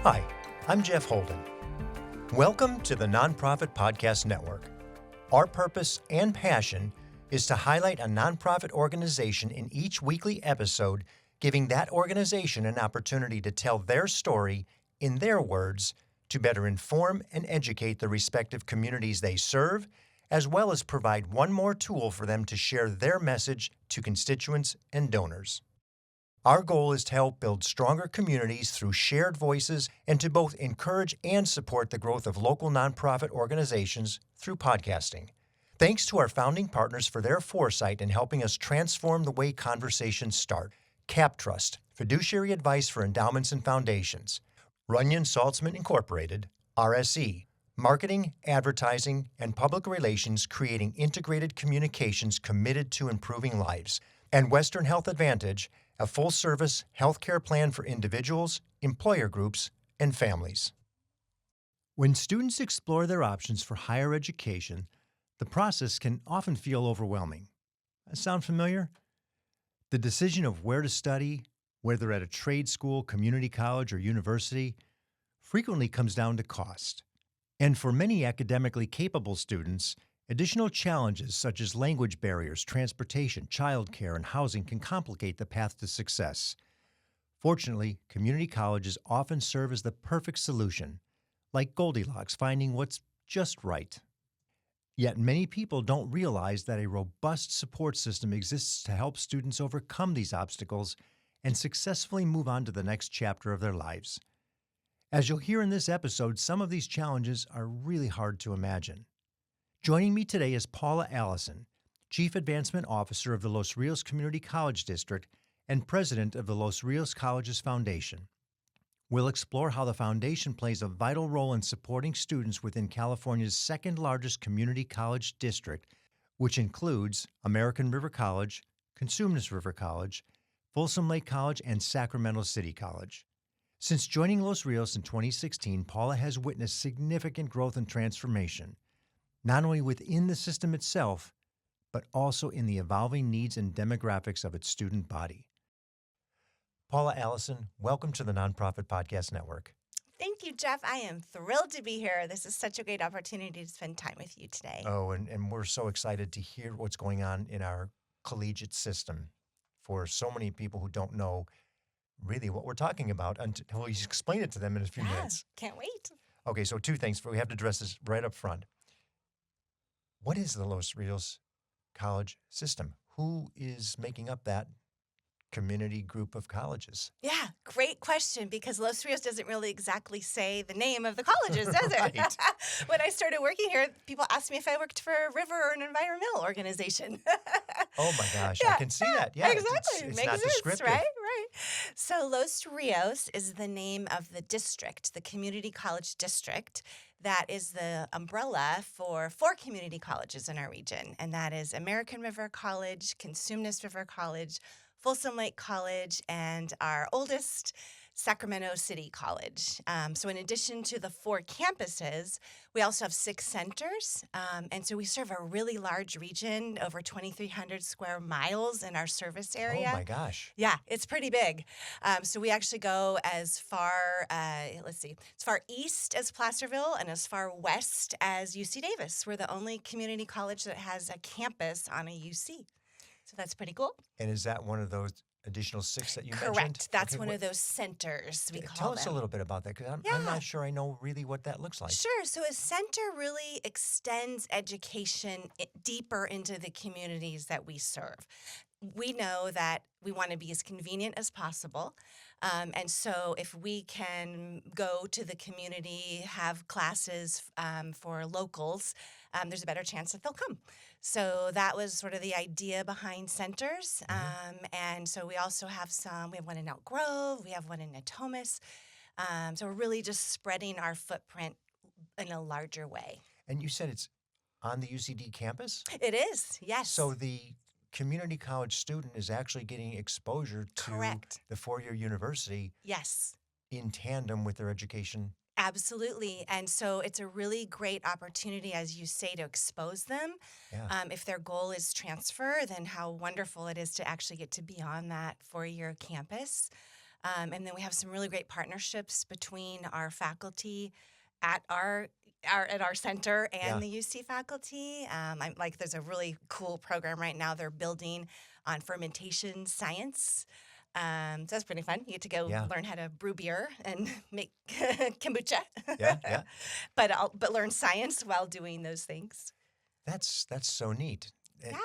Hi, I'm Jeff Holden. Welcome to the Nonprofit Podcast Network. Our purpose and passion is to highlight a nonprofit organization in each weekly episode, giving that organization an opportunity to tell their story in their words to better inform and educate the respective communities they serve, as well as provide one more tool for them to share their message to constituents and donors. Our goal is to help build stronger communities through shared voices and to both encourage and support the growth of local nonprofit organizations through podcasting. Thanks to our founding partners for their foresight in helping us transform the way conversations start. CapTrust, fiduciary advice for endowments and foundations. Runyon Saltzman Incorporated, RSE, marketing, advertising, and public relations creating integrated communications committed to improving lives. And Western Health Advantage, a full-service healthcare plan for individuals, employer groups, and families. When students explore their options for higher education, the process can often feel overwhelming. That sound familiar? The decision of where to study, whether at a trade school, community college, or university, frequently comes down to cost. And for many academically capable students, additional challenges such as language barriers, transportation, childcare, and housing can complicate the path to success. Fortunately, community colleges often serve as the perfect solution, like Goldilocks finding what's just right. Yet many people don't realize that a robust support system exists to help students overcome these obstacles and successfully move on to the next chapter of their lives. As you'll hear in this episode, some of these challenges are really hard to imagine. Joining me today is Paula Allison, Chief Advancement Officer of the Los Rios Community College District and President of the Los Rios Colleges Foundation. We'll explore how the foundation plays a vital role in supporting students within California's second-largest community college district, which includes American River College, Cosumnes River College, Folsom Lake College, and Sacramento City College. Since joining Los Rios in 2016, Paula has witnessed significant growth and transformation, not only within the system itself, but also in the evolving needs and demographics of its student body. Paula Allison, welcome to the Nonprofit Podcast Network. Thank you, Jeff. I am thrilled to be here. This is such a great opportunity to spend time with you today. Oh, and we're so excited to hear what's going on in our collegiate system. For so many people who don't know really what we're talking about until you explain it to them in a few minutes. Can't wait. Okay, so two things. We have to address this right up front. What is the Los Rios College system? Who is making up that community group of colleges? Yeah, great question, because Los Rios doesn't really exactly say the name of the colleges, does it? Right. When I started working here, people asked me if I worked for a river or an environmental organization. Oh my gosh, Yeah, I can see that. Yeah, exactly. It's Makes not sense, descriptive. right? So Los Rios is the name of the district, the community college district. That is the umbrella for 4 community colleges in our region, and that is American River College, Cosumnes River College, Folsom Lake College, and our oldest, Sacramento City College. So in addition to the 4 campuses, we also have 6 centers, and so we serve a really large region, over 2,300 square miles in our service area. Oh my gosh. Yeah, it's pretty big. So we actually go as far, as far east as Placerville and as far west as UC Davis. We're the only community college that has a campus on a UC. So that's pretty cool. And is that one of those additional 6 that you mentioned? Correct. That's Okay, one of those centers, we call them. Tell us a little bit about that, because I'm not sure I know really what that looks like. Sure. So a center really extends education deeper into the communities that we serve. We know that we want to be as convenient as possible. And so if we can go to the community, have classes for locals, there's a better chance that they'll come. So that was sort of the idea behind centers. And so we also have we have one in Elk Grove, we have one in Natomas. So we're really just spreading our footprint in a larger way. And you said it's on the UCD campus? It is, yes. So the community college student is actually getting exposure to Correct. the 4-year university. Yes. In tandem with their education. Absolutely. And so it's a really great opportunity, as you say, to expose them. Yeah. If their goal is transfer, then how wonderful it is to actually get to be on that 4-year campus. And then we have some really great partnerships between our faculty at our center and the UC faculty. There's a really cool program right now they're building on fermentation science. So that's pretty fun. You get to go learn how to brew beer and make kombucha. Yeah. But learn science while doing those things. That's so neat. Yeah.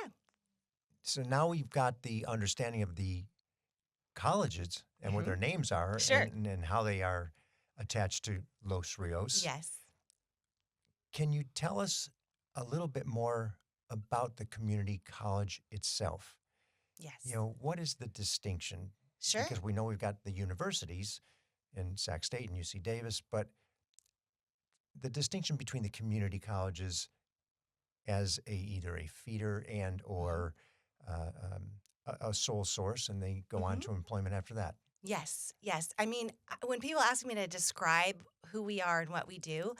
So now we've got the understanding of the colleges and what their names are and how they are attached to Los Rios. Yes. Can you tell us a little bit more about the community college itself? Yes. What is the distinction? Sure. Because we know we've got the universities in Sac State and UC Davis, but the distinction between the community colleges as either a feeder and or a sole source, and they go on to employment after that. Yes. I mean, when people ask me to describe who we are and what we do,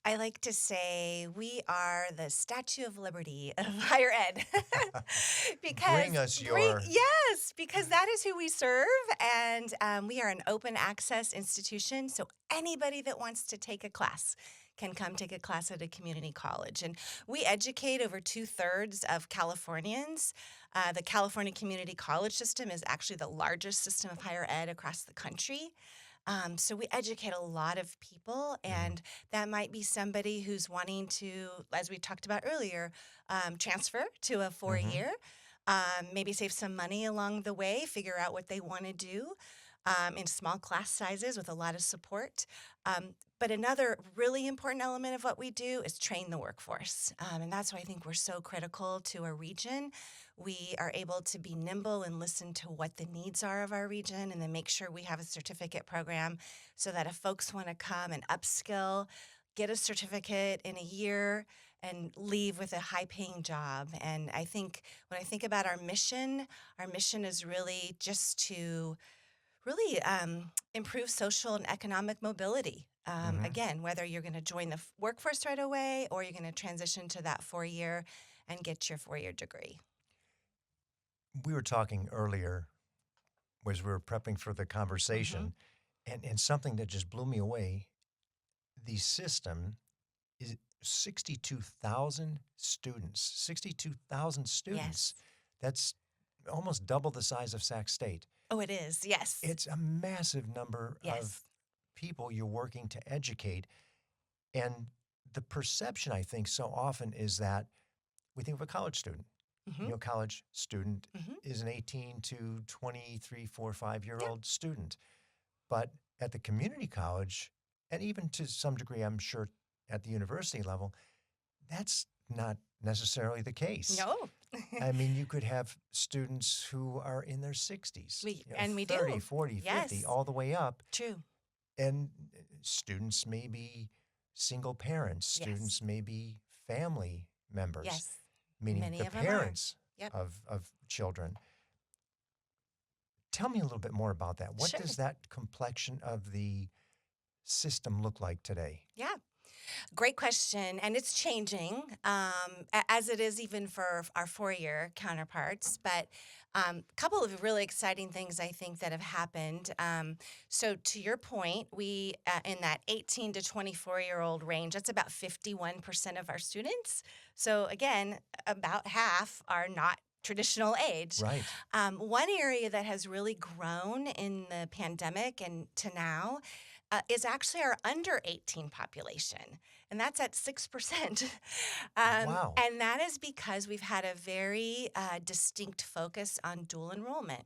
I like to say we are the Statue of Liberty of higher ed. Bring us your... Yes, because that is who we serve, and we are an open access institution, so anybody that wants to take a class can come take a class at a community college. And we educate over 2/3 of Californians. The California community college system is actually the largest system of higher ed across the country. So we educate a lot of people, and that might be somebody who's wanting to, as we talked about earlier, transfer to a 4-year, maybe save some money along the way, figure out what they want to do in small class sizes with a lot of support. But another really important element of what we do is train the workforce. And that's why I think we're so critical to a region. We are able to be nimble and listen to what the needs are of our region, and then make sure we have a certificate program so that if folks want to come and upskill, get a certificate in a year, and leave with a high-paying job. And I think when I think about our mission is really just to really improve social and economic mobility. Again, whether you're going to join the workforce right away or you're going to transition to that 4-year and get your 4-year degree. We were talking earlier as we were prepping for the conversation, and something that just blew me away. The system is 62,000 students. 62,000 students. Yes. That's almost double the size of Sac State. Oh, it is. Yes. It's a massive number of people you're working to educate. And the perception, I think, so often is that we think of a college student. College student is an 18 to 23, 4, 5-year-old student. But at the community college, and even to some degree, I'm sure, at the university level, that's not necessarily the case. No. I mean, you could have students who are in their 60s. We 30, do. 40, Yes. 50, all the way up. True. And students may be single parents. Students may be family members. Yes. Meaning Many the of them parents are. of children. Tell me a little bit more about that. What does that complexion of the system look like today? Yeah. Great question. And it's changing, as it is even for our 4-year counterparts. But a couple of really exciting things I think that have happened. So to your point, we, in that 18 to 24-year-old range, that's about 51% of our students. So again, about half are not traditional age. Right. One area that has really grown in the pandemic and to now is actually our under 18 population, and that's at 6%. Wow. And that is because we've had a very distinct focus on dual enrollment.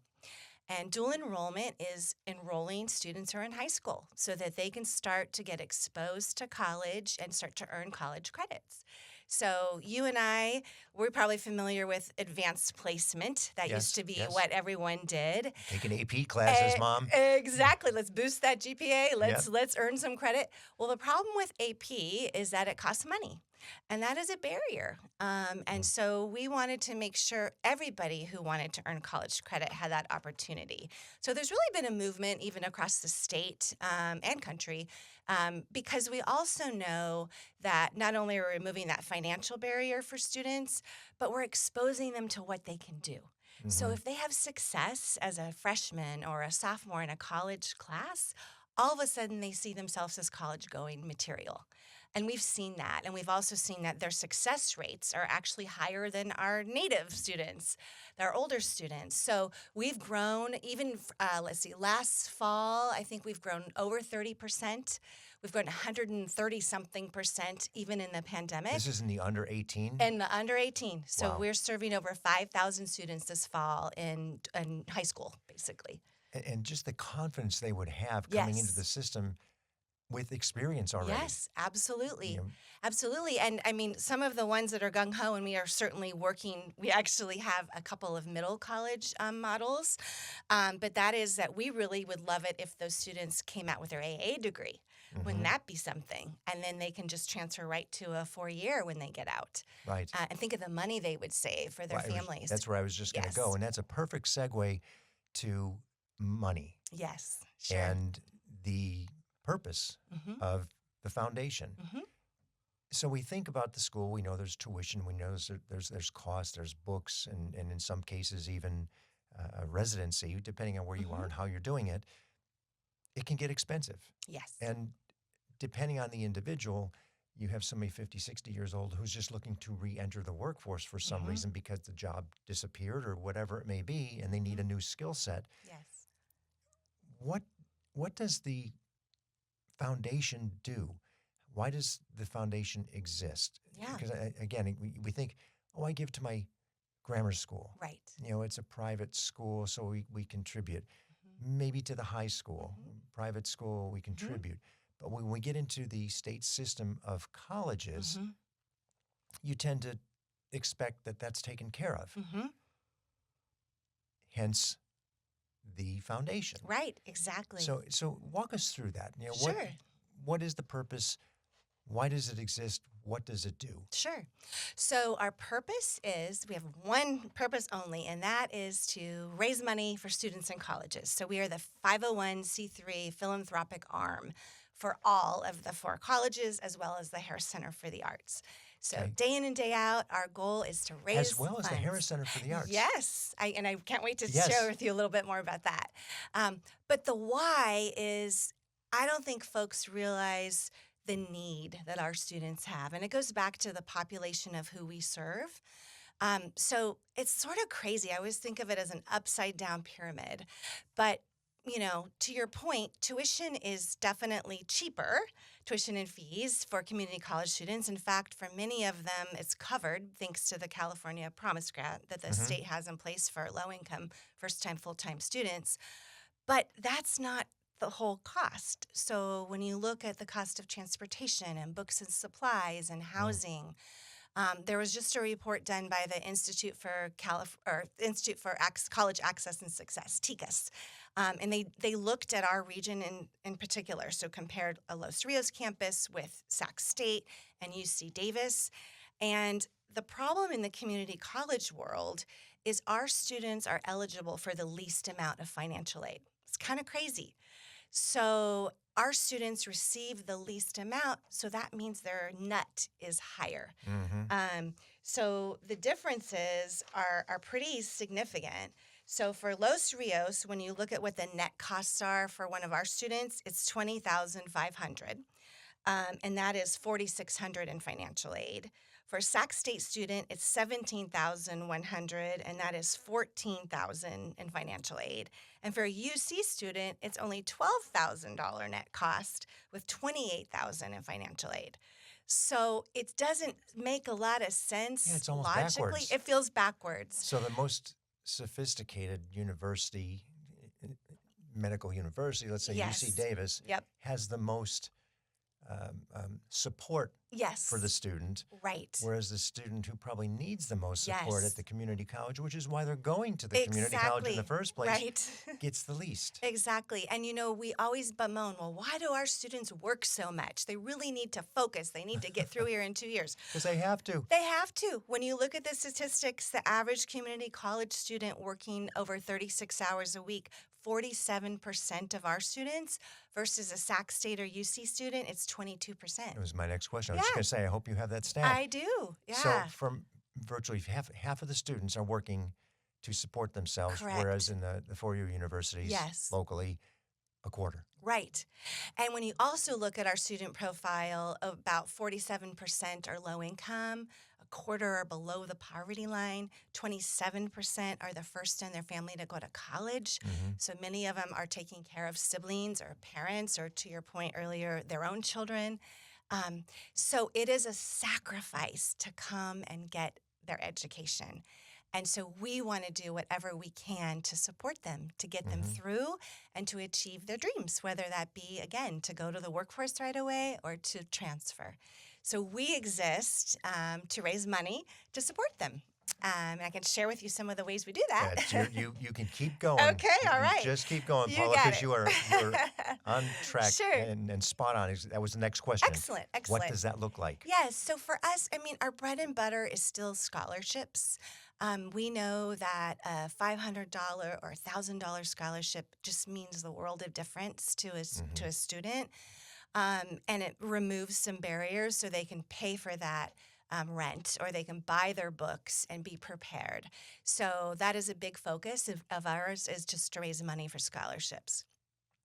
And dual enrollment is enrolling students who are in high school so that they can start to get exposed to college and start to earn college credits. So you and I, we're probably familiar with advanced placement. That used to be what everyone did. Taking AP classes, Mom. Exactly. Let's boost that GPA. Let's earn some credit. Well, the problem with AP is that it costs money. And that is a barrier. And so we wanted to make sure everybody who wanted to earn college credit had that opportunity. So there's really been a movement even across the state and country because we also know that not only are we removing that financial barrier for students, but we're exposing them to what they can do. So if they have success as a freshman or a sophomore in a college class, all of a sudden they see themselves as college-going material. And we've seen that. And we've also seen that their success rates are actually higher than our native students, their older students. So we've grown, even, last fall, I think we've grown over 30%. We've grown 130-something% even in the pandemic. This is in the under 18? In the under 18. So Wow. we're serving over 5,000 students this fall in high school, basically. And just the confidence they would have coming into Yes. the system with experience already. Yes, absolutely. You know, Absolutely. And I mean, some of the ones that are gung-ho, and we are certainly working, we actually have a couple of middle college models, but that is that we really would love it if those students came out with their AA degree. Wouldn't that be something? And then they can just transfer right to a 4-year when they get out. Right. And think of the money they would save for their families. That's where I was just going to Yes. go. And that's a perfect segue to money Yes, sure. and the purpose of the foundation. So we think about the school. We know there's tuition. We know there's cost. There's books, and in some cases even a residency, depending on where you are and how you're doing it. It can get expensive. Yes. And depending on the individual, you have somebody 50, 60 years old who's just looking to re-enter the workforce for some reason because the job disappeared or whatever it may be, and they need a new skill set. Yes. What does the foundation do? Why does the foundation exist? Yeah. Because again, we think, I give to my grammar school. Right. It's a private school, so we contribute. Maybe to the high school, private school, we contribute. But when we get into the state system of colleges, you tend to expect that that's taken care of. Hence, the foundation. Right, exactly. So walk us through that. Sure. What is the purpose? Why does it exist? What does it do? Sure. So our purpose is, we have one purpose only, and that is to raise money for students in colleges. So we are the 501c3 philanthropic arm for all of the 4 colleges, as well as the Harris Center for the Arts. So day in and day out, our goal is to raise as well funds. as the Harris Center for the Arts. Yes, I can't wait to Yes. share with you a little bit more about that. But the why is, I don't think folks realize the need that our students have. And it goes back to the population of who we serve. So it's sort of crazy. I always think of it as an upside down pyramid. But, to your point, tuition is definitely cheaper, tuition and fees for community college students. In fact, for many of them, it's covered thanks to the California Promise Grant that the state has in place for low-income, first-time, full-time students. But that's not the whole cost. So when you look at the cost of transportation and books and supplies and housing, there was just a report done by the Institute for College Access and Success, TICAS, and they looked at our region in particular. So compared a Los Rios campus with Sac State and UC Davis, and the problem in the community college world is our students are eligible for the least amount of financial aid. It's kind of crazy. So our students receive the least amount, so that means their nut is higher. So the differences are pretty significant. So for Los Rios, when you look at what the net costs are for one of our students, it's $20,500, and that is $4,600 in financial aid. For a Sac State student, it's $17,100, and that is $14,000 in financial aid. And for a UC student, it's only $12,000 net cost with $28,000 in financial aid. So it doesn't make a lot of sense. Yeah, it's almost logically. backwards. It feels backwards. So the most sophisticated university, medical university, let's say Yes. UC Davis, Yep. has the most support Yes. for the student, Right. whereas the student who probably needs the most support Yes. at the community college, which is why they're going to the community college in the first place, Right. gets the least. Exactly. And, we always bemoan, well, why do our students work so much? They really need to focus. They need to get through here in 2 years. Because they have to. They have to. When you look at the statistics, the average community college student working over 36 hours a week, 47% of our students versus a Sac State or UC student, it's 22%. That was my next question. I was just going to say, I hope you have that stat. I do. Yeah. So from virtually half of the students are working to support themselves, Correct. whereas in the four-year universities Yes. locally, a quarter. Right. And when you also look at our student profile, about 47% are low income, a quarter are below the poverty line, 27% are the first in their family to go to college. So many of them are taking care of siblings or parents, or to your point earlier, their own children. So it is a sacrifice to come and get their education. And so we want to do whatever we can to support them, to get them through and to achieve their dreams, whether that be, again, to go to the workforce right away or to transfer. So we exist to raise money to support them. And I can share with you some of the ways we do that. You can keep going. Okay, all You right. just keep going, You Paula, got because it. you're on track Sure. and spot on. That was the next question. Excellent. What does that look like? Yes. So for us, I mean, our bread and butter is still scholarships. We know that a $500 or $1,000 scholarship just means the world of difference to a student, and it removes some barriers so they can pay for that rent, or they can buy their books and be prepared. So that is a big focus of ours, is just to raise money for scholarships.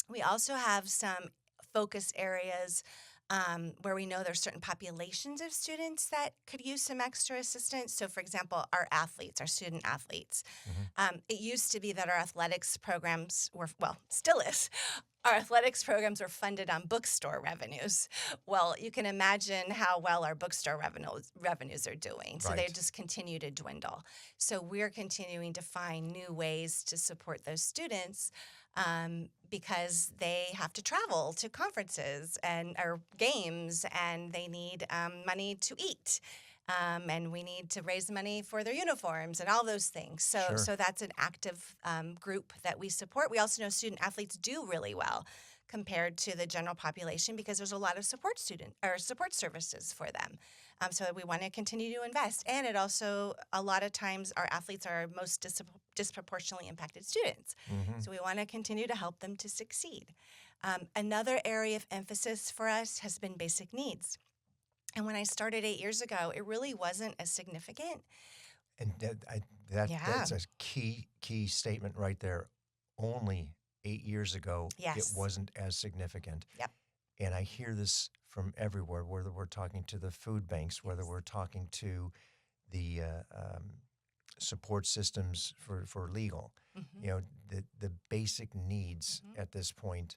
We also have some focus areas where we know there's certain populations of students that could use some extra assistance. So, for example, our athletes, our student athletes. It used to be that our athletics programs were, well, still is, our athletics programs were funded on bookstore revenues. Well, you can imagine how well our bookstore revenues are doing. So they just continue to dwindle. So we're continuing to find new ways to support those students because they have to travel to conferences or games, and they need money to eat. And we need to raise money for their uniforms and all those things. So that's an active group that we support. We also know student athletes do really well compared to the general population because there's a lot of support services for them. So we want to continue to invest. And it also, a lot of times, our athletes are our most disproportionately impacted students. So we want to continue to help them to succeed. Another area of emphasis for us has been basic needs. And when I started 8 years ago, it really wasn't as significant. And that's a key statement right there. Only 8 years ago, it wasn't as significant. Yep. And I hear this from everywhere, whether we're talking to the food banks, whether we're talking to the support systems for legal. You know, the basic needs at this point.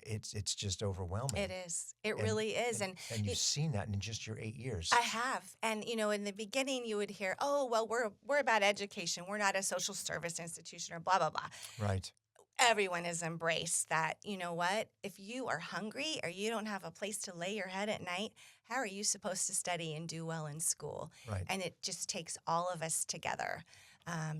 It's just overwhelming. It is. It really is. And you've seen that in just your 8 years. I have. And, you know, in the beginning, you would hear, oh, well, we're about education. We're not a social service institution or blah, blah, blah. Right. Everyone has embraced that, you know what, if you are hungry or you don't have a place to lay your head at night, how are you supposed to study and do well in school? Right. And it just takes all of us together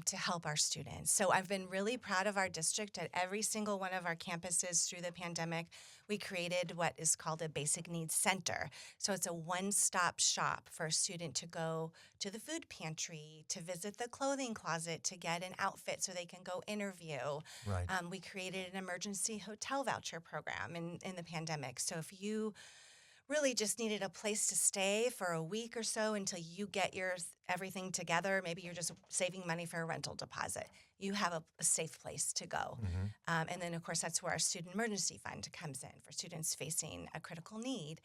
to help our students. So I've been really proud of our district. At every single one of our campuses through the pandemic, we created what is called a basic needs center. So it's a one-stop shop for a student to go to the food pantry, to visit the clothing closet, to get an outfit so they can go interview. Right. We created an emergency hotel voucher program in the pandemic. So if you really just needed a place to stay for a week or so until you get your everything together, maybe you're just saving money for a rental deposit, you have a safe place to go. And then, of course, that's where our student emergency fund comes in for students facing a critical need.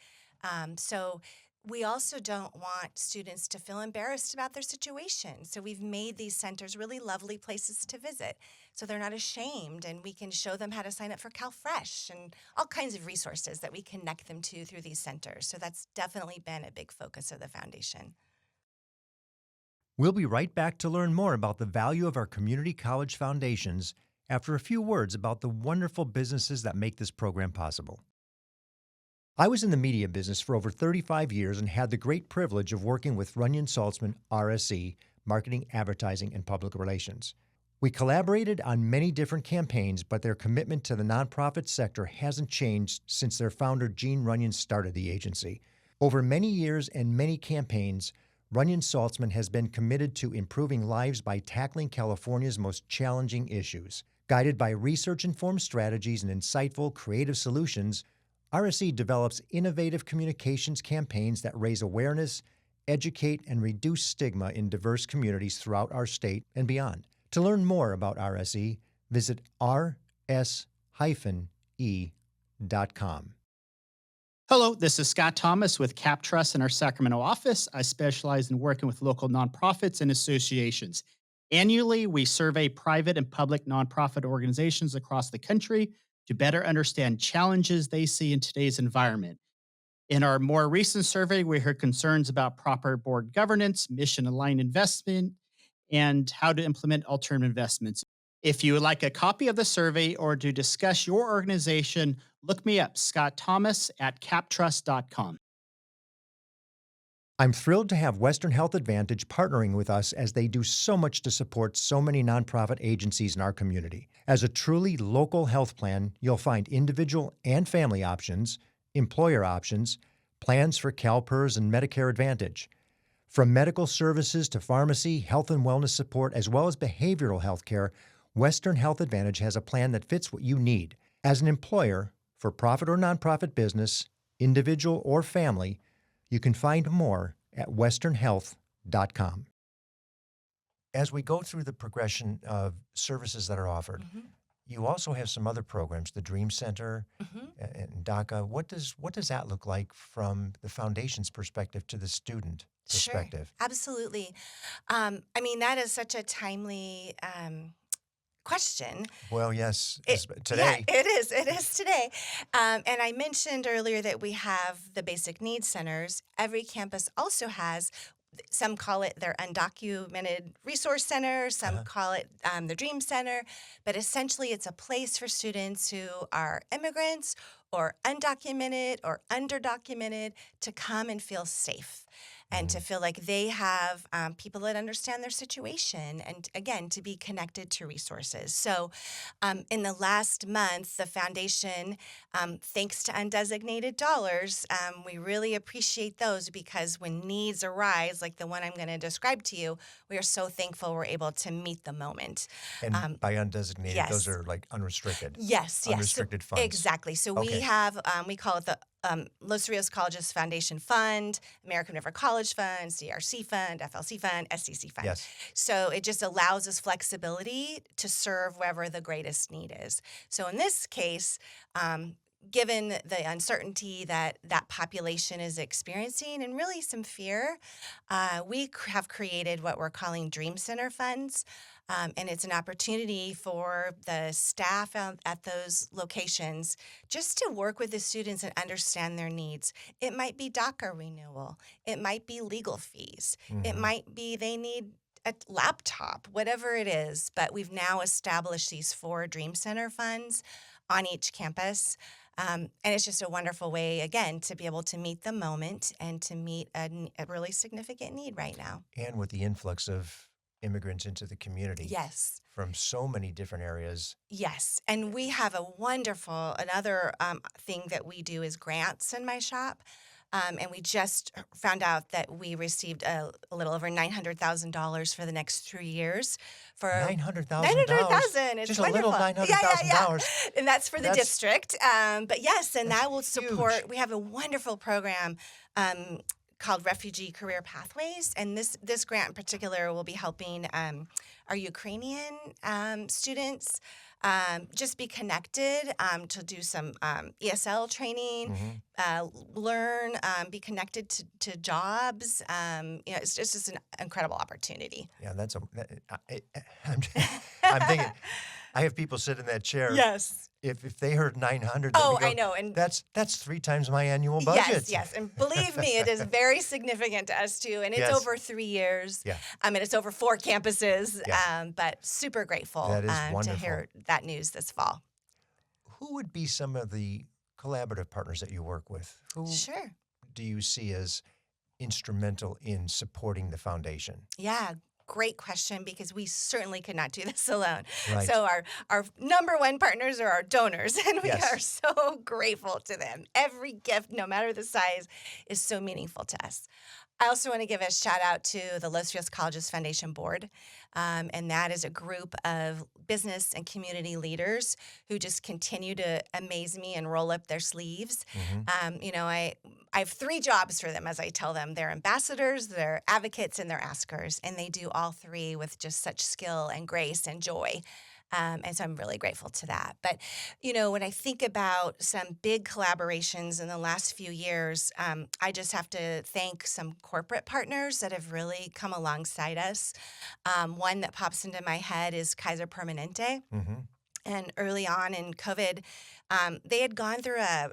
So we also don't want students to feel embarrassed about their situation. So we've made these centers really lovely places to visit so they're not ashamed, and we can show them how to sign up for CalFresh and all kinds of resources that we connect them to through these centers. So that's definitely been a big focus of the foundation. We'll be right back to learn more about the value of our community college foundations after a few words about the wonderful businesses that make this program possible. I was in the media business for over 35 years and had the great privilege of working with Runyon Saltzman, RSE, Marketing, Advertising, and Public Relations. We collaborated on many different campaigns, but their commitment to the nonprofit sector hasn't changed since their founder, Gene Runyon, started the agency. Over many years and many campaigns, Runyon Saltzman has been committed to improving lives by tackling California's most challenging issues. Guided by research-informed strategies and insightful, creative solutions, RSE develops innovative communications campaigns that raise awareness, educate, and reduce stigma in diverse communities throughout our state and beyond. To learn more about RSE, visit rs-e.com. Hello, this is Scott Thomas with Cap Trust in our Sacramento office. I specialize in working with local nonprofits and associations. Annually, we survey private and public nonprofit organizations across the country to better understand challenges they see in today's environment. In our more recent survey, we heard concerns about proper board governance, mission-aligned investment, and how to implement alternative investments. If you would like a copy of the survey or to discuss your organization, look me up, Scott Thomas at captrust.com. I'm thrilled to have Western Health Advantage partnering with us as they do so much to support so many nonprofit agencies in our community. As a truly local health plan, you'll find individual and family options, employer options, plans for CalPERS and Medicare Advantage. From medical services to pharmacy, health and wellness support, as well as behavioral health care, Western Health Advantage has a plan that fits what you need. As an employer, for profit or nonprofit business, individual or family, you can find more at westernhealth.com. As we go through the progression of services that are offered, you also have some other programs, the Dream Center and DACA. What does that look like from the foundation's perspective to the student perspective? Sure, absolutely. That is such a timely question. Well, yes, Yeah, today. it is today. And I mentioned earlier that we have the basic needs centers. Every campus also has, some call it their undocumented resource center, some call it the Dream Center, but essentially it's a place for students who are immigrants or undocumented or underdocumented to come and feel safe. And to feel like they have people that understand their situation, and again, to be connected to resources. So in the last month, the foundation, thanks to undesignated dollars, we really appreciate those, because when needs arise, like the one I'm going to describe to you, we are so thankful we're able to meet the moment. And by undesignated, yes. those are like unrestricted. Yes. Unrestricted funds. Exactly. So we have, we call it the Los Rios Colleges Foundation Fund, American River College Fund, CRC Fund, FLC Fund, SCC Fund. Yes. So it just allows us flexibility to serve wherever the greatest need is. So in this case, given the uncertainty that population is experiencing and really some fear, we have created what we're calling Dream Center funds. And it's an opportunity for the staff at those locations just to work with the students and understand their needs. It might be DACA renewal. It might be legal fees. It might be they need a laptop, whatever it is. But we've now established these 4 Dream Center funds on each campus. And it's just a wonderful way, again, to be able to meet the moment and to meet a really significant need right now. And with the influx of immigrants into the community. Yes. From so many different areas. Yes. And we have another thing that we do is grants in my shop. And we just found out that we received a little over $900,000 for the next 3 years. For $900,000. $900,000. It's just wonderful. A little $900,000. And that's for the district. But yes, and that's that will support. huge. We have a wonderful program called Refugee Career Pathways, and this grant in particular will be helping our Ukrainian students just be connected to do some ESL training, learn, be connected to jobs. It's just an incredible opportunity. Yeah, I'm thinking, I have people sit in that chair. Yes. If they heard 900, I know, and that's 3 times my annual budget. Yes, and believe me, it is very significant to us too, and it's over 3 years. Yeah. And it's over 4 campuses. Yeah. But super grateful That is to wonderful. hear that news this fall. Who would be some of the collaborative partners that you work with? Who Sure. do you see as instrumental in supporting the foundation? Yeah. Great question, because we certainly could not do this alone. Right. So our number one partners are our donors, and we Yes. are so grateful to them. Every gift, no matter the size, is so meaningful to us. I also want to give a shout out to the Los Rios Colleges Foundation board. And that is a group of business and community leaders who just continue to amaze me and roll up their sleeves. I have 3 jobs for them, as I tell them. They're ambassadors, they're advocates, and they're askers. And they do all 3 with just such skill and grace and joy. And so I'm really grateful to that. But, when I think about some big collaborations in the last few years, I just have to thank some corporate partners that have really come alongside us. One that pops into my head is Kaiser Permanente. And early on in COVID, they had gone through a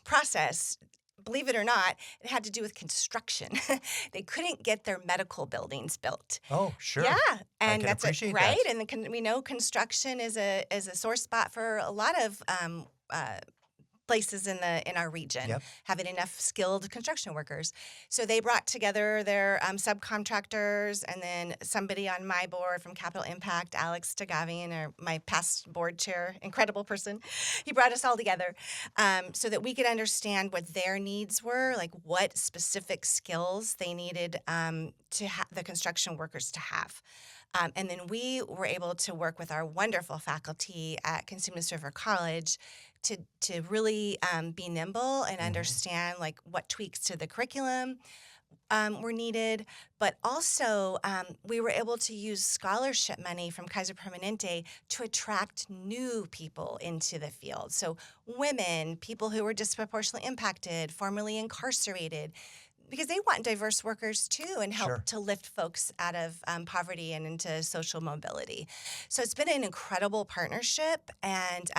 process. Believe it or not, it had to do with construction. They couldn't get their medical buildings built. Oh, sure. Yeah, I and can that's appreciate right. that. And we know construction is a sore spot for a lot of places in our region, Yep. having enough skilled construction workers. So they brought together their subcontractors, and then somebody on my board from Capital Impact, Alex Tagavian, or my past board chair, incredible person. He brought us all together so that we could understand what their needs were, like what specific skills they needed the construction workers to have. And then we were able to work with our wonderful faculty at Los Rios College to really be nimble and understand like what tweaks to the curriculum were needed, but also we were able to use scholarship money from Kaiser Permanente to attract new people into the field. So women, people who were disproportionately impacted, formerly incarcerated, because they want diverse workers too and help Sure. to lift folks out of poverty and into social mobility. So it's been an incredible partnership, and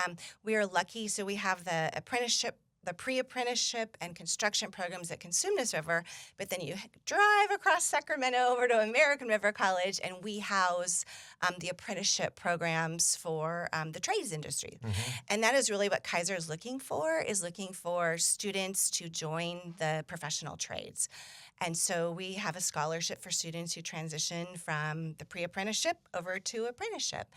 we are lucky. So we have the apprenticeship, the pre-apprenticeship and construction programs at Consumnes River, but then you drive across Sacramento over to American River College, and we house the apprenticeship programs for the trades industry. And that is really what Kaiser is looking for students to join the professional trades. And so we have a scholarship for students who transition from the pre-apprenticeship over to apprenticeship.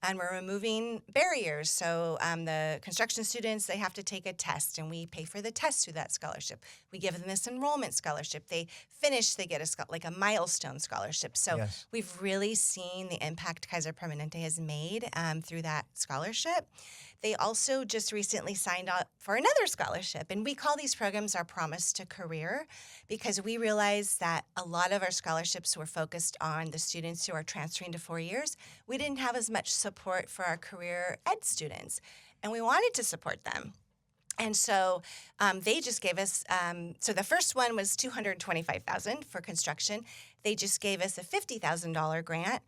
And we're removing barriers. So the construction students, they have to take a test, and we pay for the test through that scholarship. We give them this enrollment scholarship. They finish, they get a milestone scholarship. So Yes. we've really seen the impact Kaiser Permanente has made through that scholarship. They also just recently signed up for another scholarship, and we call these programs our Promise to Career because we realized that a lot of our scholarships were focused on the students who are transferring to 4 years. We didn't have as much support for our career ed students, and we wanted to support them. And so they just gave us, so the first one was $225,000 for construction. They just gave us a $50,000 grant,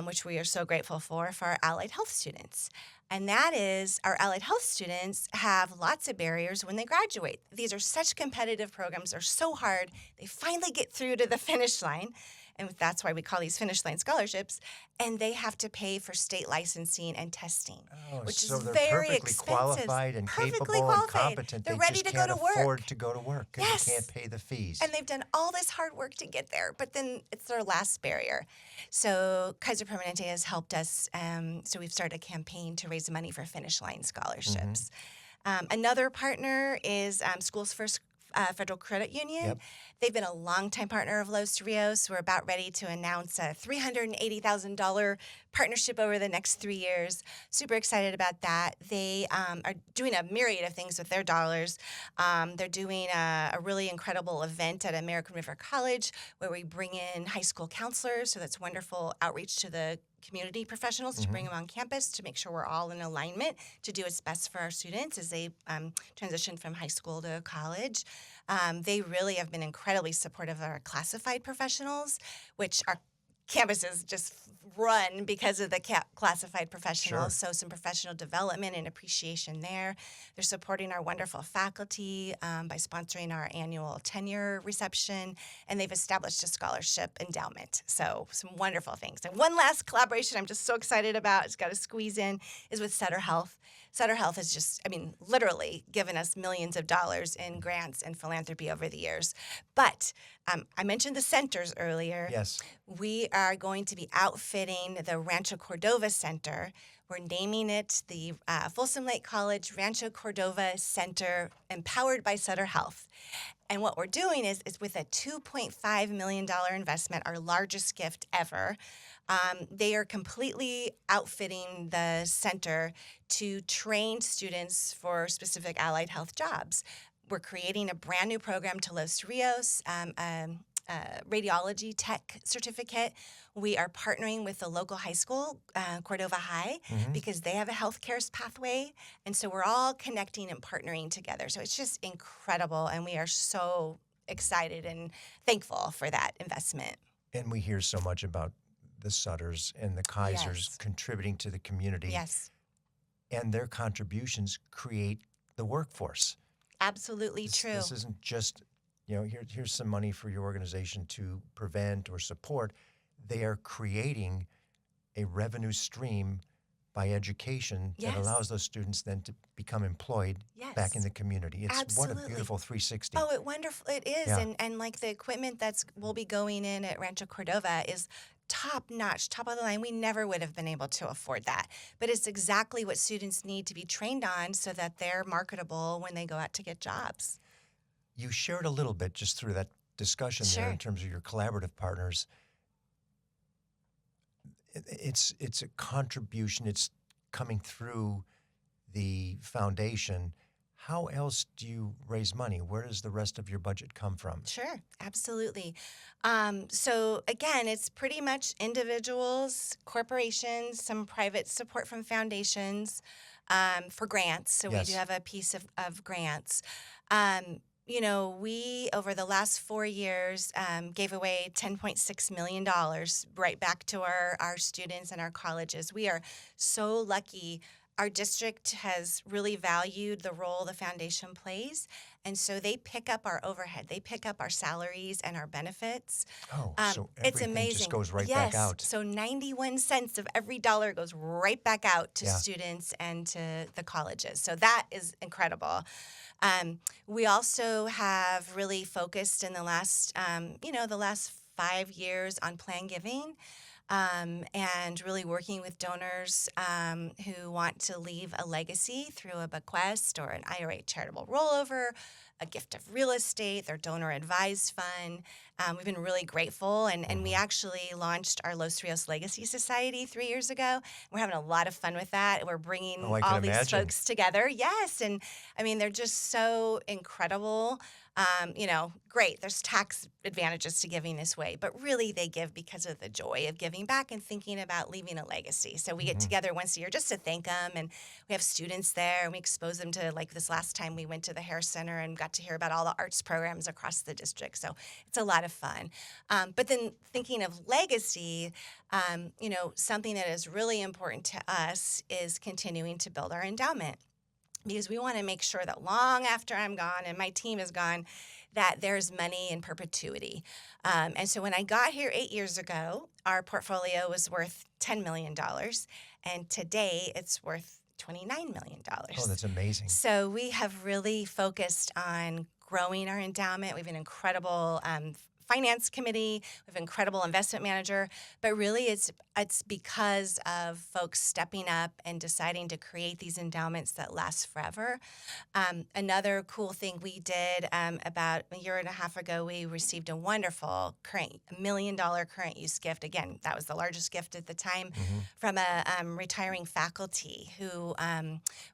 which we are so grateful for our allied health students. And that is, our allied health students have lots of barriers when they graduate. These are such competitive programs. They're so hard. They finally get through to the finish line. And that's why we call these finish line scholarships. And they have to pay for state licensing and testing, which so is they're very perfectly expensive. qualified and Perfectly capable and qualified. competent. They're They ready just to go can't to work. afford to go to work because Yes. they can't pay the fees. And they've done all this hard work to get there, but then it's their last barrier. So Kaiser Permanente has helped us. So we've started a campaign to raise money for finish line scholarships. Another partner is Schools First Federal Credit Union. Yep. They've been a longtime partner of Los Rios. We're about ready to announce a $380,000 partnership over the next 3 years. Super excited about that. They are doing a myriad of things with their dollars. They're doing a really incredible event at American River College where we bring in high school counselors. So that's wonderful outreach to the community professionals to bring them on campus to make sure we're all in alignment to do what's best for our students as they transition from high school to college. They really have been incredibly supportive of our classified professionals, which our campuses just run because of the classified professionals. Sure. So some professional development and appreciation there. They're supporting our wonderful faculty by sponsoring our annual tenure reception, and they've established a scholarship endowment. So some wonderful things. And one last collaboration I'm just so excited about, it's got to squeeze in, is with Sutter Health. Sutter Health has just, literally given us millions of dollars in grants and philanthropy over the years. But I mentioned the centers earlier. Yes. We are going to be outfitting the Rancho Cordova Center We're naming it the Folsom Lake College Rancho Cordova Center, empowered by Sutter Health. And what we're doing is with a $2.5 million investment, our largest gift ever. They are completely outfitting the center to train students for specific allied health jobs. We're creating a brand new program to Los Rios, radiology tech certificate. We are partnering with the local high school, Cordova High, because they have a healthcare pathway. And so we're all connecting and partnering together. So it's just incredible. And we are so excited and thankful for that investment. And we hear so much about the Sutters and the Kaisers contributing to the community. Yes. And their contributions create the workforce. Absolutely true. This isn't just, here's some money for your organization to prevent or support. They are creating a revenue stream by education that allows those students then to become employed back in the community. It's what a beautiful 360. Oh, it is. Yeah. And like the equipment will be going in at Rancho Cordova is top notch, top of the line. We never would have been able to afford that. But it's exactly what students need to be trained on so that they're marketable when they go out to get jobs. You shared a little bit just through that discussion there in terms of your collaborative partners. It's a contribution. It's coming through the foundation. How else do you raise money? Where does the rest of your budget come from? Sure, absolutely. So again, it's pretty much individuals, corporations, some private support from foundations for grants. So we do have a piece of grants. We, over the last 4 years, gave away $10.6 million right back to our students and our colleges. We are so lucky. Our district has really valued the role the foundation plays, and so they pick up our overhead. They pick up our salaries and our benefits. Oh, so it's everything amazing. just goes right back out. So 91 cents of every dollar goes right back out to students and to the colleges. So that is incredible. We also have really focused in the last 5 years on plan giving. And really working with donors who want to leave a legacy through a bequest or an IRA charitable rollover, a gift of real estate, their donor advised fund. We've been really grateful, and we actually launched our Los Rios Legacy Society 3 years ago. We're having a lot of fun with that. We're bringing all these folks together. Yes, and I mean, they're just so incredible. Great, there's tax advantages to giving this way, but really they give because of the joy of giving back and thinking about leaving a legacy. So we get together once a year just to thank them, and we have students there, and we expose them to, like this last time we went to the Hair Center and got to hear about all the arts programs across the district. So it's a lot of fun. But then thinking of legacy, something that is really important to us is continuing to build our endowment, because we want to make sure that long after I'm gone and my team is gone, that there's money in perpetuity. And so when I got here 8 years ago, our portfolio was worth $10 million. And today it's worth $29 million. Oh, that's amazing. So we have really focused on growing our endowment. We have an incredible finance committee. We have an incredible investment manager. But really, it's because of folks stepping up and deciding to create these endowments that last forever. Another cool thing we did about a year and a half ago, we received a wonderful $1 million current use gift. Again, that was the largest gift at the time from a retiring faculty who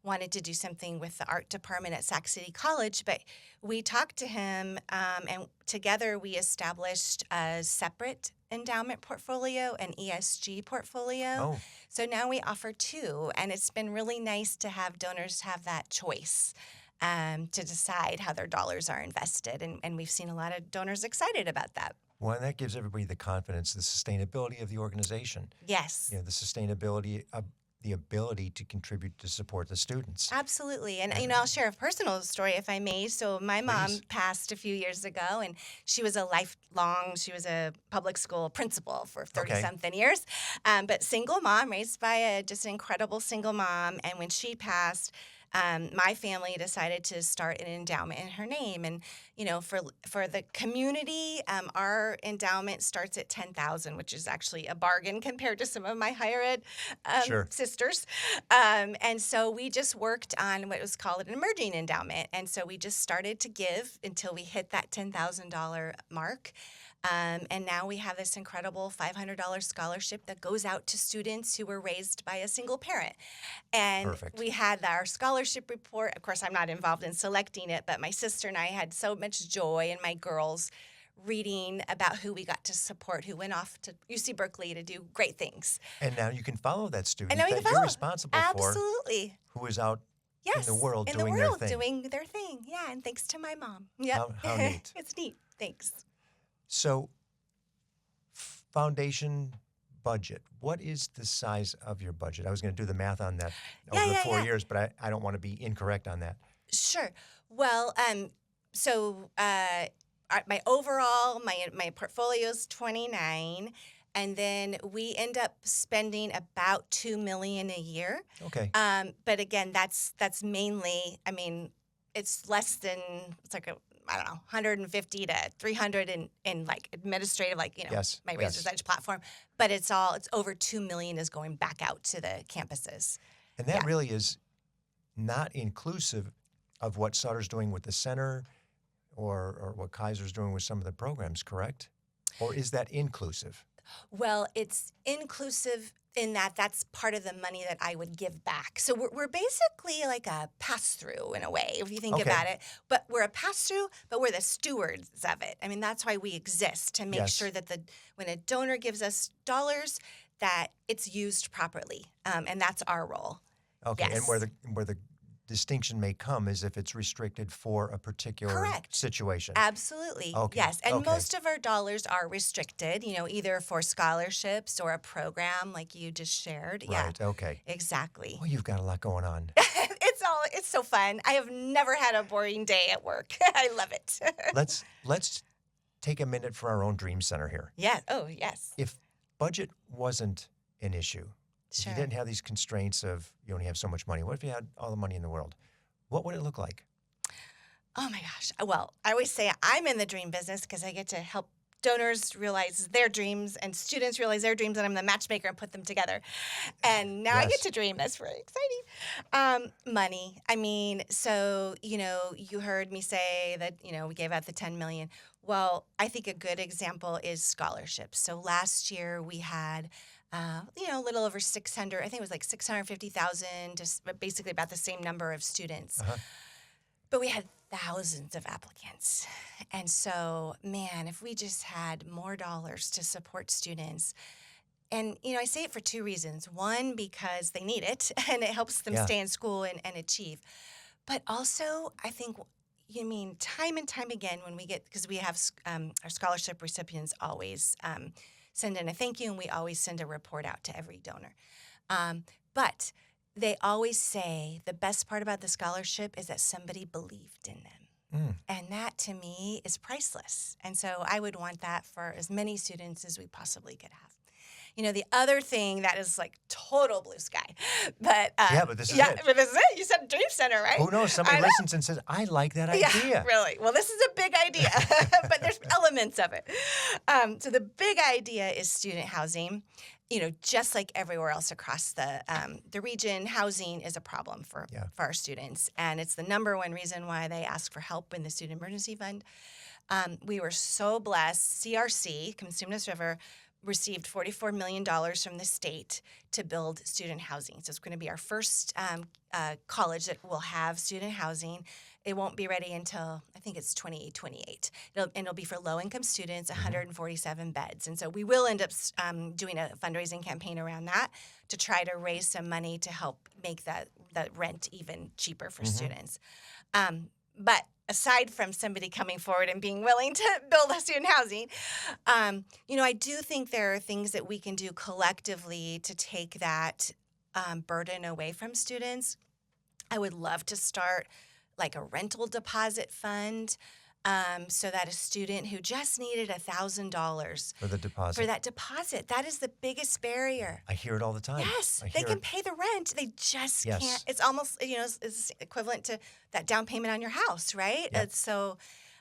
wanted to do something with the art department at Sac City College. But we talked to him, and together we established a separate endowment portfolio, an ESG portfolio. Oh. So now we offer two, and it's been really nice to have donors have that choice to decide how their dollars are invested, and we've seen a lot of donors excited about that. Well, and that gives everybody the confidence, the sustainability of the organization. Yes. The sustainability of the ability to contribute to support the students. Absolutely. And, I'll share a personal story if I may. So my mom passed a few years ago, and she was a public school principal for 30-something years. But single mom, raised by just an incredible single mom. And when she passed, my family decided to start an endowment in her name. And, for the community, our endowment starts at $10,000, which is actually a bargain compared to some of my higher ed Sure. sisters. And so we just worked on what was called an emerging endowment. And so we just started to give until we hit that $10,000 mark. And now we have this incredible $500 scholarship that goes out to students who were raised by a single parent. And Perfect. we had our scholarship report. Of course, I'm not involved in selecting it, but my sister and I had so much joy, and my girls reading about who we got to support, who went off to UC Berkeley to do great things. And now you can follow that student And now we that can you're follow. responsible Absolutely. for, who is out Yes. in the world in doing the world, their thing. doing their thing. Yeah, and thanks to my mom. Yep. How neat. It's neat. Thanks. So, foundation budget. What is the size of your budget? I was going to do the math on that over the 4 years, but I don't want to be incorrect on that. Sure. Well, my overall, my portfolio is 29, and then we end up spending about $2 million a year. Okay. But again, that's mainly, it's less than, it's like 150 to 300 in like administrative, Yes, my Razor's Edge platform. But it's over $2 million is going back out to the campuses. And that really is not inclusive of what Sutter's doing with the center or what Kaiser's doing with some of the programs, correct? Or is that inclusive? Well, it's inclusive in that that's part of the money that I would give back. So we're basically like a pass-through in a way, if you think about it. But we're a pass-through, but we're the stewards of it. That's why we exist, to make sure that when a donor gives us dollars, that it's used properly. And that's our role. Okay, Yes. and where the distinction may come is if it's restricted for a particular situation. Absolutely. Okay. Yes. And Okay. most of our dollars are restricted, either for scholarships or a program like you just shared. Right, okay. Exactly. Well, you've got a lot going on. It's so fun. I have never had a boring day at work. I love it. Let's take a minute for our own dream center here. Yeah. Oh, yes. If budget wasn't an issue, if you didn't have these constraints of you only have so much money, what if you had all the money in the world? What would it look like? Oh my gosh. Well, I always say I'm in the dream business because I get to help donors realize their dreams and students realize their dreams, and I'm the matchmaker and put them together. And now I get to dream. That's very exciting. Money. So, you heard me say that, we gave out the $10 million. Well, I think a good example is scholarships. So last year we had a little over 600, I think it was like 650,000, just basically about the same number of students. But we had thousands of applicants. And so, man, if we just had more dollars to support students, and, I say it for two reasons. One, because they need it, and it helps them stay in school and achieve. But also, I think, time and time again when we get, because we have our scholarship recipients always send in a thank you, and we always send a report out to every donor. But they always say the best part about the scholarship is that somebody believed in them. And that, to me, is priceless. And so I would want that for as many students as we possibly could have. The other thing that is like total blue sky, but but this is it. But this is it. You said Dream Center, right? Who knows? Somebody listens and says, I like that idea. Yeah, really. Well, this is a big idea, but there's elements of it. So the big idea is student housing. Just like everywhere else across the region, housing is a problem for our students, and it's the number one reason why they ask for help in the Student Emergency Fund. We were so blessed. CRC, Consumnes River, received $44 million from the state to build student housing. So it's going to be our first college that will have student housing. It won't be ready until, I think it's 2028. It'll be for low-income students, 147 beds. And so we will end up doing a fundraising campaign around that to try to raise some money to help make that rent even cheaper for students. But aside from somebody coming forward and being willing to build a student housing, I do think there are things that we can do collectively to take that burden away from students. I would love to start like a rental deposit fund. so that a student who just needed $1,000 For the deposit. for that deposit, that is the biggest barrier. I hear it all the time. Yes, I they hear can it. pay the rent. They just Yes. can't. It's almost, it's equivalent to that down payment on your house, right? Yep. It's so,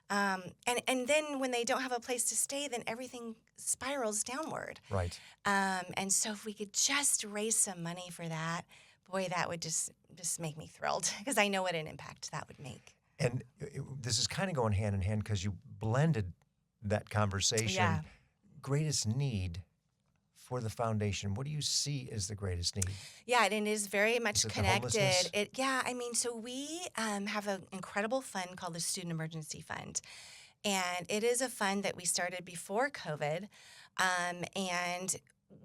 and then when they don't have a place to stay, then everything spirals downward. Right. And so if we could just raise some money for that, boy, that would just make me thrilled because I know what an impact that would make. And this is kind of going hand in hand because you blended that conversation. Yeah. Greatest need for the foundation. What do you see as the greatest need? Yeah, and it is very much Is it the connected. homelessness? So we have an incredible fund called the Student Emergency Fund. And it is a fund that we started before COVID. And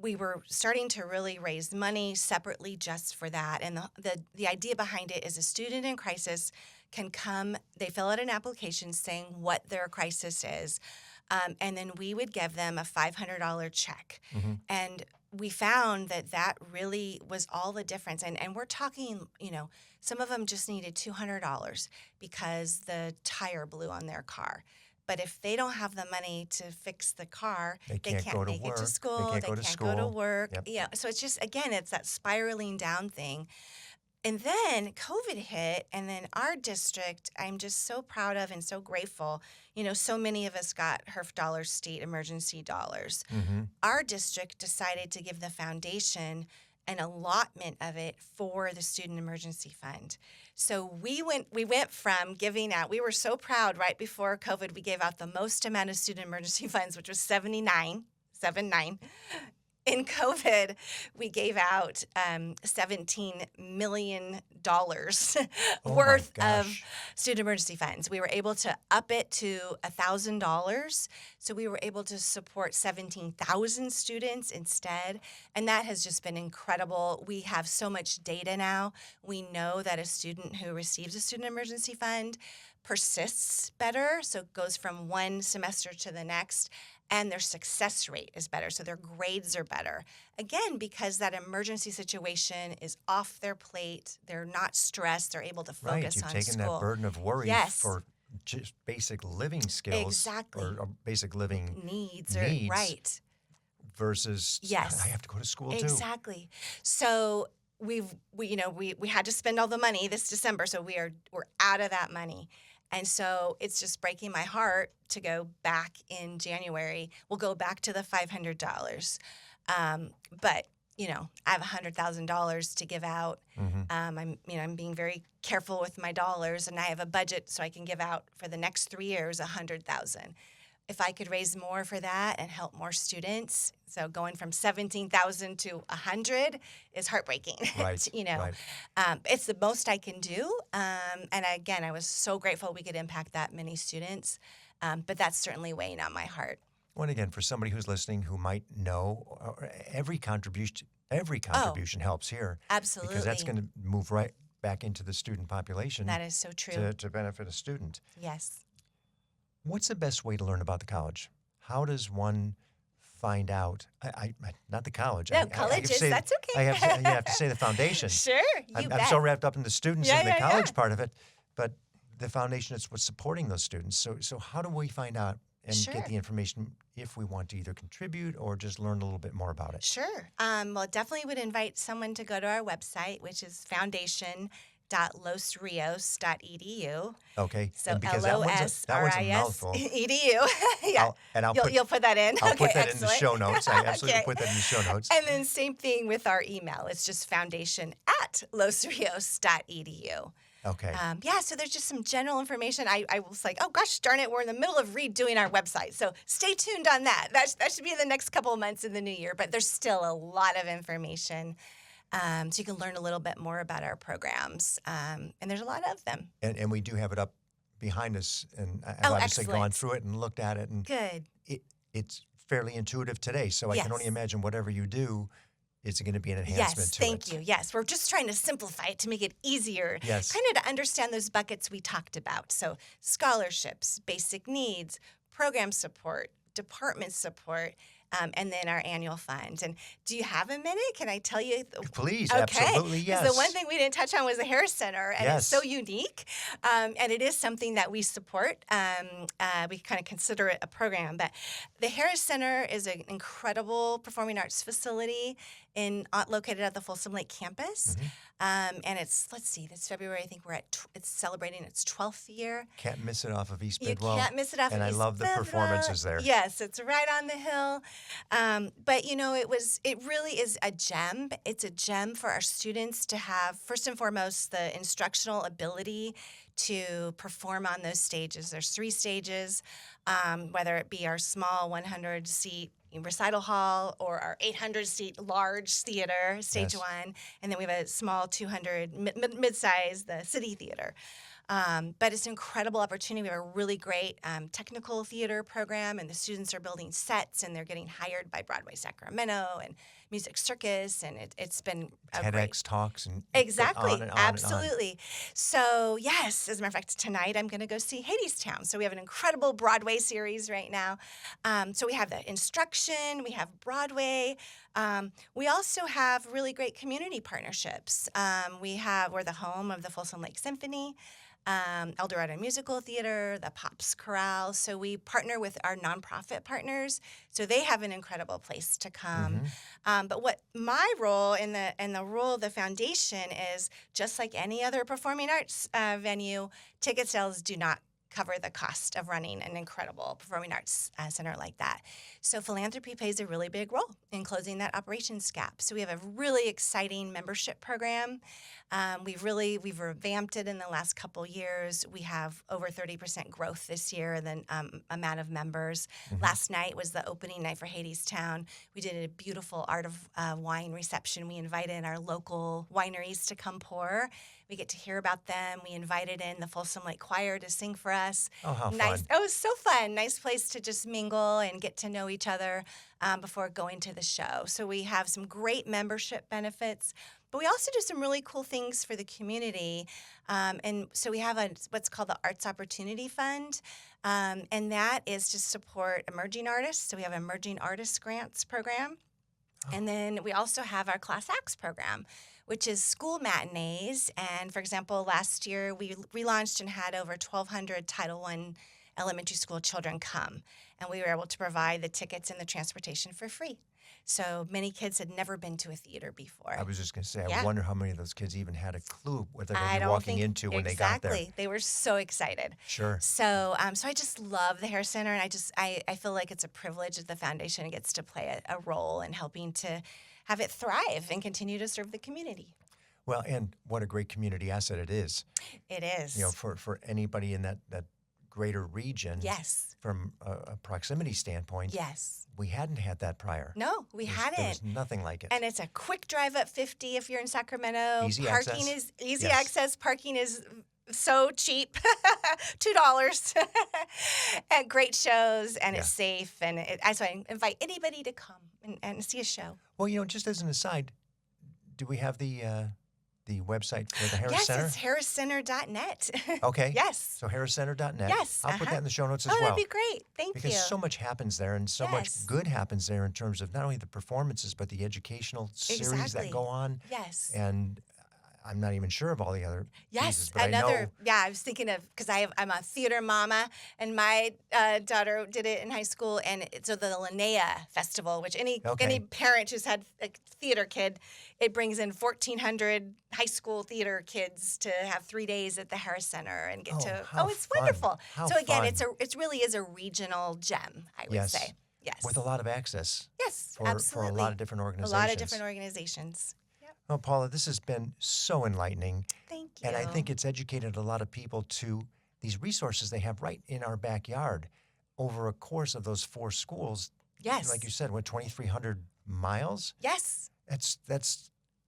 we were starting to really raise money separately just for that. And the idea behind it is a student in crisis can come, they fill out an application saying what their crisis is, and then we would give them a $500 check. Mm-hmm. And we found that really was all the difference. And we're talking, some of them just needed $200 because the tire blew on their car. But if they don't have the money to fix the car, They can't go to make it work. to school. They can't go to go to school. work. Yep. Yeah. So it's just, again, it's that spiraling down thing. And then COVID hit, and then our district, I'm just so proud of and so grateful. So many of us got HERF dollars, state emergency dollars. Mm-hmm. Our district decided to give the foundation an allotment of it for the Student Emergency Fund. So we went from giving out, we were so proud right before COVID, we gave out the most amount of student emergency funds, which was 79. In COVID, we gave out $17 million worth of student emergency funds. We were able to up it to $1,000. So we were able to support 17,000 students instead. And that has just been incredible. We have so much data now. We know that a student who receives a student emergency fund persists better, so it goes from one semester to the next, and their success rate is better, so their grades are better. Again, because that emergency situation is off their plate, they're not stressed, they're able to focus on school. Right, you've taken that burden of worry for just basic living skills. Exactly. Or basic living needs. Right. Versus, I have to go to school too. Exactly. So we had to spend all the money this December, so we're out of that money. And so it's just breaking my heart to go back in January. We'll go back to the $500. But, I have $100,000 to give out. Mm-hmm. I'm being very careful with my dollars, and I have a budget so I can give out for the next 3 years $100,000. If I could raise more for that and help more students, so going from 17,000 to 100 is heartbreaking. Right. Right. It's the most I can do. And again, I was so grateful we could impact that many students. But that's certainly weighing on my heart. Well, and again, for somebody who's listening who might know, every contribution helps here. Absolutely. Because that's going to move right back into the student population. That is so true. To benefit a student. Yes. What's the best way to learn about the college? How does one find out? Not the college. No, colleges, that's okay. You have to say the foundation. Sure, I'm bet. so wrapped up in the students and the college Yeah. part of it, but the foundation is what's supporting those students. So how do we find out and get the information if we want to either contribute or just learn a little bit more about it? Sure. Well, definitely would invite someone to go to our website, which is foundation.losrios.edu. Okay. So and because that one's a mouthful. LOSRIS.edu. Yeah. You'll put that in. I'll Okay, put that excellent. in the show notes. I absolutely Okay. put that in the show notes. And then same thing with our email. It's just foundation@losrios.edu. Okay. So there's just some general information. I was like, oh gosh, darn it, we're in the middle of redoing our website. So stay tuned on that. That should be in the next couple of months in the new year, but there's still a lot of information. So you can learn a little bit more about our programs. And there's a lot of them. And we do have it up behind us, and I've obviously excellent. gone through it and looked at it. And Good. It's fairly intuitive today, so I can only imagine whatever you do, it's going to be an enhancement to it. Yes, thank you. Yes, we're just trying to simplify it to make it easier, Yes. kind of to understand those buckets we talked about. So scholarships, basic needs, program support, department support, and then our annual fund. And do you have a minute? Can I tell you? Please, Okay. absolutely, yes. Because the one thing we didn't touch on was the Harris Center, and Yes. it's so unique, and it is something that we support. We kind of consider it a program, but the Harris Center is an incredible performing arts facility located at the Folsom Lake campus. And it's, let's see, this February, I think it's celebrating its 12th year. Can't miss it off of East You Bidwell. can't miss it off And of I East love the Bidwell. performances there. Yes, it's right on the hill. But, it really is a gem. It's a gem for our students to have, first and foremost, the instructional ability to perform on those stages. There's 3 stages, whether it be our small 100-seat recital hall or our 800-seat large theater, stage 1, and then we have a small 200 mid-size, the city theater. But it's an incredible opportunity. We have a really great technical theater program, and the students are building sets, and they're getting hired by Broadway Sacramento and Music Circus, and it's been a TEDx great talks and exactly, on and on absolutely. And on. So yes, as a matter of fact, tonight I'm going to go see Hadestown. So we have an incredible Broadway series right now. So we have the instruction, we have Broadway. We also have really great community partnerships. We're the home of the Folsom Lake Symphony. El Dorado Musical Theater, the Pops Chorale. So we partner with our nonprofit partners, so they have an incredible place to come. But what my role in the role of the foundation is, just like any other performing arts venue, ticket sales do not cover the cost of running an incredible performing arts center like that. So philanthropy plays a really big role in closing that operations gap. So we have a really exciting membership program. We've revamped it in the last couple years. We have over 30% growth this year, the amount of members. Last night was the opening night for Hadestown. We did a beautiful Art of Wine reception. We invited our local wineries to come pour. We get to hear about them. We invited in the Folsom Lake Choir to sing for us. Oh, how fun. Oh, it was so fun. Nice place to just mingle and get to know each other before going to the show. So we have some great membership benefits, but we also do some really cool things for the community. And so we have what's called the Arts Opportunity Fund, and that is to support emerging artists. So we have an Emerging Artists Grants program. And then we also have our Class Acts program, which is school matinees. And for example, last year we relaunched and had over 1,200 Title I elementary school children come. And we were able to provide the tickets and the transportation for free. So many kids had never been to a theater before. I was just going to say, I wonder how many of those kids even had a clue what they're going to be walking into when exactly. they got there. Exactly. They were so excited. Sure. So I just love the Harris Center, and I feel like it's a privilege that the foundation gets to play a role in helping to have it thrive and continue to serve the community. Well, and what a great community asset it is. It is. For anybody in that greater region. Yes. From a proximity standpoint. Yes. We hadn't had that prior. No, we hadn't. There was nothing like it. And it's a quick drive up 50 if you're in Sacramento. Easy Parking access. is easy Yes. access. Parking is so cheap, $2, and great shows, and it's safe. And so I invite anybody to come and see a show. Well, just as an aside, do we have the website for the Harris Center? Yes, it's harriscenter.net. Okay. Yes. So harriscenter.net. Yes. I'll put that in the show notes as well. That'd be great. Thank you. Because so much happens there, and so much good happens there in terms of not only the performances, but the educational series that go on. Yes. And I'm not even sure of all the other pieces, but I was thinking of, because I'm a theater mama, and my daughter did it in high school, and so the Linnea Festival, which any parent who's had a theater kid, it brings in 1,400 high school theater kids to have 3 days at the Harris Center and get it's fun. wonderful. How so again, fun. it really is a regional gem, I would say. Yes. With a lot of access. Yes, for absolutely. a lot of different organizations. A lot of different organizations. Well, Paula, this has been so enlightening. Thank you. And I think it's educated a lot of people to these resources they have right in our backyard over a course of those 4 schools. Yes. Like you said, 2,300 miles? Yes. That's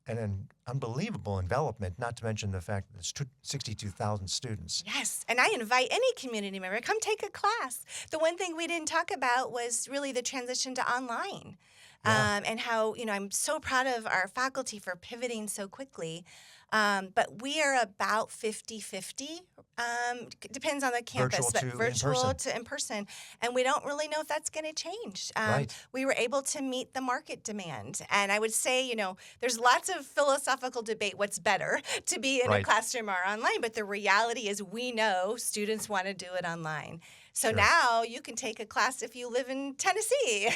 an unbelievable envelopment, not to mention the fact that it's 62,000 students. Yes, and I invite any community member, come take a class. The one thing we didn't talk about was really the transition to online. And how, I'm so proud of our faculty for pivoting so quickly. But we are about 50-50. Depends on the campus, but virtual to in person. And we don't really know if that's going to change. Right. We were able to meet the market demand. And I would say, there's lots of philosophical debate what's better, to be in a classroom or online. But the reality is we know students want to do it online. So now you can take a class if you live in Tennessee.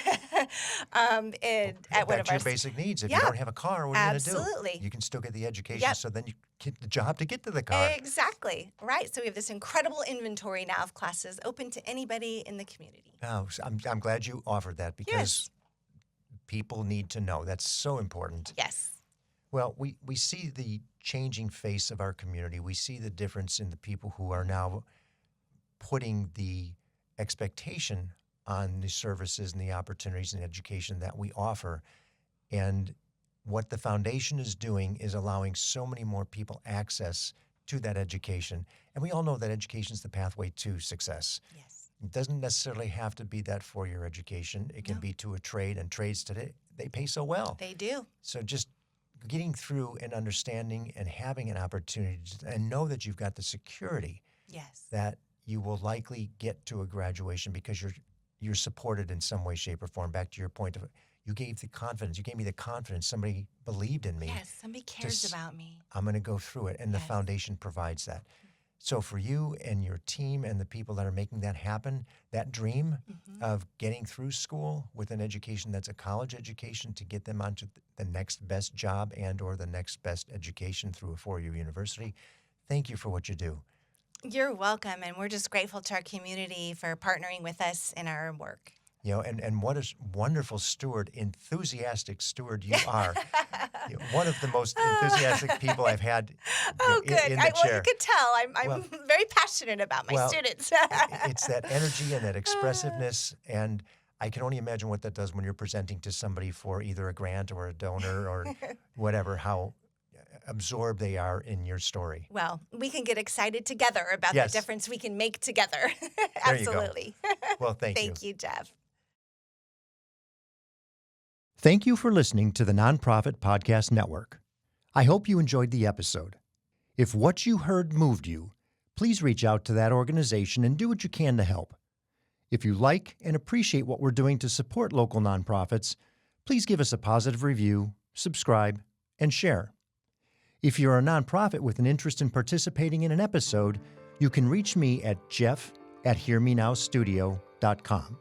At one of our basic needs. If you don't have a car, what are you going to do? Absolutely. You can still get the education, so then you get the job to get to the car. Exactly. Right. So we have this incredible inventory now of classes open to anybody in the community. Oh, so I'm glad you offered that because people need to know. That's so important. Yes. Well, we see the changing face of our community. We see the difference in the people who are now putting the expectation on the services and the opportunities and education that we offer. And what the foundation is doing is allowing so many more people access to that education. And we all know that education is the pathway to success. Yes. It doesn't necessarily have to be that four-year education. It can be to a trade, and trades today, they pay so well. They do. So just getting through and understanding and having an opportunity and know that you've got the security that you will likely get to a graduation because you're supported in some way, shape, or form. Back to your point of you gave the confidence. You gave me the confidence. Somebody believed in me. Yes, somebody cares about me. I'm going to go through it, and the foundation provides that. So for you and your team and the people that are making that happen, that dream of getting through school with an education that's a college education to get them onto the next best job and or the next best education through a four-year university, thank you for what you do. You're welcome, and we're just grateful to our community for partnering with us in our work. And what a wonderful enthusiastic steward you are. One of the most enthusiastic people I've had good. in the chair. Well, you could tell. I'm very passionate about my students. It's that energy and that expressiveness, and I can only imagine what that does when you're presenting to somebody for either a grant or a donor or whatever, how absorbed they are in your story. Well, we can get excited together about the difference we can make together. Absolutely. Well, thank you. Thank you, Jeff. Thank you for listening to the Nonprofit Podcast Network. I hope you enjoyed the episode. If what you heard moved you, please reach out to that organization and do what you can to help. If you like and appreciate what we're doing to support local nonprofits, please give us a positive review, subscribe, and share. If you're a nonprofit with an interest in participating in an episode, you can reach me at jeff@hearmenowstudio.com.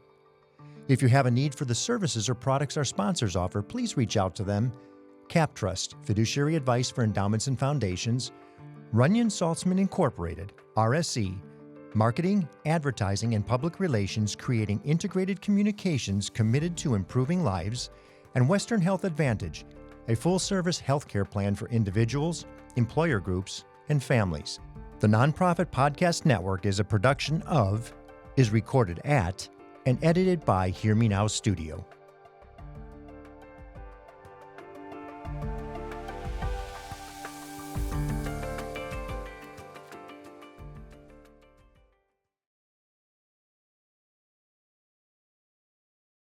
If you have a need for the services or products our sponsors offer, please reach out to them. CapTrust, fiduciary advice for endowments and foundations. Runyon Saltzman Incorporated, RSE, marketing, advertising, and public relations, creating integrated communications committed to improving lives. And Western Health Advantage, a full-service healthcare plan for individuals, employer groups, and families. The Nonprofit Podcast Network is a production of, is recorded at, and edited by Hear Me Now Studio.